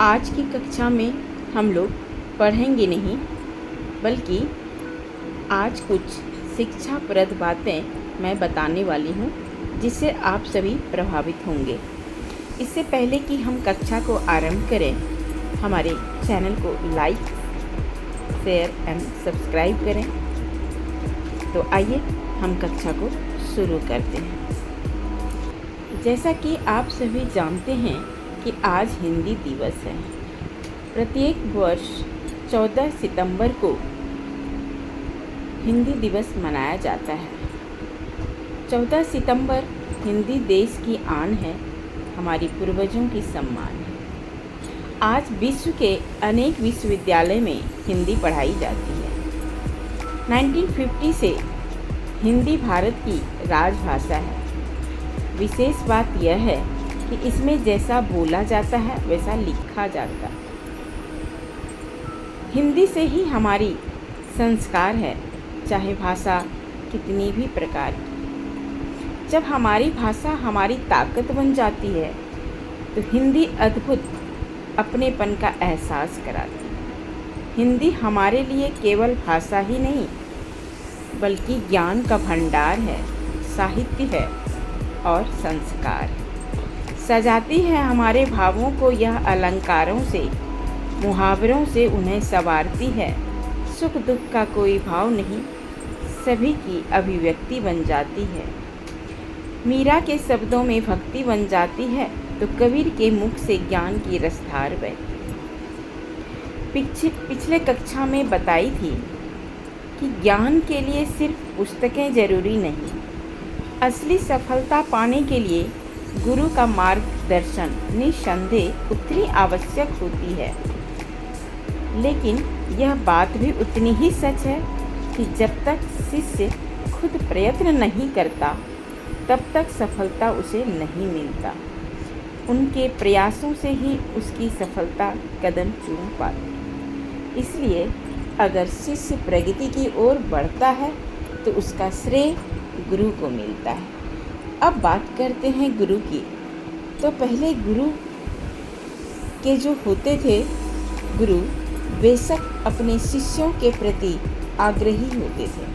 आज की कक्षा में हम लोग पढ़ेंगे नहीं, बल्कि आज कुछ शिक्षाप्रद बातें मैं बताने वाली हूँ जिससे आप सभी प्रभावित होंगे। इससे पहले कि हम कक्षा को आरंभ करें, हमारे चैनल को लाइक, शेयर एंड सब्सक्राइब करें। तो आइए हम कक्षा को शुरू करते हैं। जैसा कि आप सभी जानते हैं कि आज हिंदी दिवस है। प्रत्येक वर्ष 14 सितंबर को हिंदी दिवस मनाया जाता है। 14 सितंबर हिंदी देश की आन है, हमारी पूर्वजों की सम्मान है। आज विश्व के अनेक विश्वविद्यालय में हिंदी पढ़ाई जाती है। 1950 से हिंदी भारत की राजभाषा है। विशेष बात यह है कि इसमें जैसा बोला जाता है वैसा लिखा जाता है। हिंदी से ही हमारी संस्कार है, चाहे भाषा कितनी भी प्रकार की। जब हमारी भाषा हमारी ताकत बन जाती है तो हिंदी अद्भुत अपनेपन का एहसास कराती है। हिंदी हमारे लिए केवल भाषा ही नहीं, बल्कि ज्ञान का भंडार है, साहित्य है और संस्कार सजाती है हमारे भावों को। यह अलंकारों से, मुहावरों से उन्हें संवारती है। सुख दुख का कोई भाव नहीं, सभी की अभिव्यक्ति बन जाती है। मीरा के शब्दों में भक्ति बन जाती है तो कबीर के मुख से ज्ञान की रसधार बहती है। पिछले कक्षा में बताई थी कि ज्ञान के लिए सिर्फ पुस्तकें जरूरी नहीं, असली सफलता पाने के लिए गुरु का मार्गदर्शन निस्संदेह उतनी आवश्यक होती है। लेकिन यह बात भी उतनी ही सच है कि जब तक शिष्य खुद प्रयत्न नहीं करता, तब तक सफलता उसे नहीं मिलता। उनके प्रयासों से ही उसकी सफलता कदम चूम पाती। इसलिए अगर शिष्य प्रगति की ओर बढ़ता है तो उसका श्रेय गुरु को मिलता है। अब बात करते हैं गुरु की। तो पहले गुरु के जो होते थे, गुरु बेशक अपने शिष्यों के प्रति आग्रही होते थे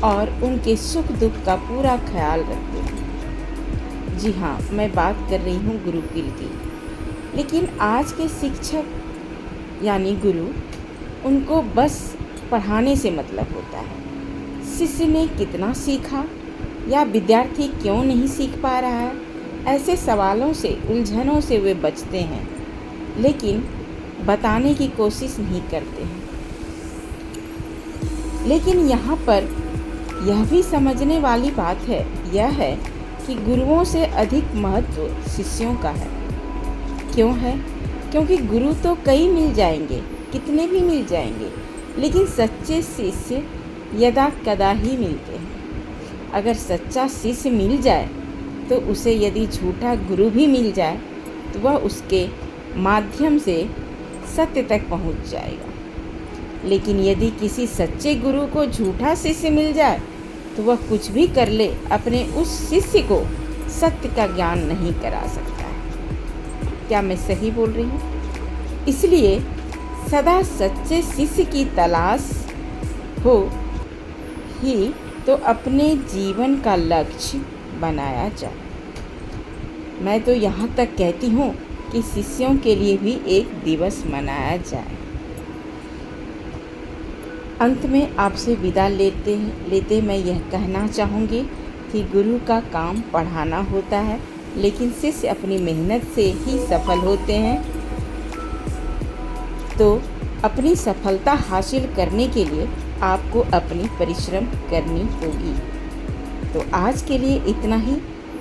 और उनके सुख दुख का पूरा ख्याल रखते थे। जी हाँ, मैं बात कर रही हूँ गुरुकुल की। लेकिन आज के शिक्षक यानी गुरु, उनको बस पढ़ाने से मतलब होता है। शिष्य ने कितना सीखा या विद्यार्थी क्यों नहीं सीख पा रहा है, ऐसे सवालों से, उलझनों से वे बचते हैं, लेकिन बताने की कोशिश नहीं करते हैं। लेकिन यहाँ पर यह भी समझने वाली बात है, यह है कि गुरुओं से अधिक महत्व शिष्यों का है। क्यों है? क्योंकि गुरु तो कई मिल जाएंगे, कितने भी मिल जाएंगे, लेकिन सच्चे शिष्य यदा कदा ही मिलते हैं। अगर सच्चा शिष्य मिल जाए तो उसे यदि झूठा गुरु भी मिल जाए तो वह उसके माध्यम से सत्य तक पहुंच जाएगा। लेकिन यदि किसी सच्चे गुरु को झूठा शिष्य मिल जाए तो वह कुछ भी कर ले, अपने उस शिष्य को सत्य का ज्ञान नहीं करा सकता है। क्या मैं सही बोल रही हूँ? इसलिए सदा सच्चे शिष्य की तलाश हो ही तो अपने जीवन का लक्ष्य बनाया जाए। मैं तो यहाँ तक कहती हूँ कि शिष्यों के लिए भी एक दिवस मनाया जाए। अंत में आपसे विदा लेते मैं यह कहना चाहूँगी कि गुरु का काम पढ़ाना होता है, लेकिन शिष्य अपनी मेहनत से ही सफल होते हैं। तो अपनी सफलता हासिल करने के लिए आपको अपनी परिश्रम करनी होगी। तो आज के लिए इतना ही।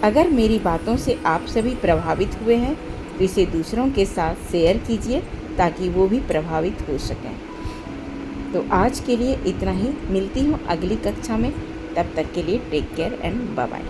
अगर मेरी बातों से आप सभी प्रभावित हुए हैं तो इसे दूसरों के साथ शेयर कीजिए ताकि वो भी प्रभावित हो सकें। तो आज के लिए इतना ही। मिलती हूँ अगली कक्षा में। तब तक के लिए take care and bye bye.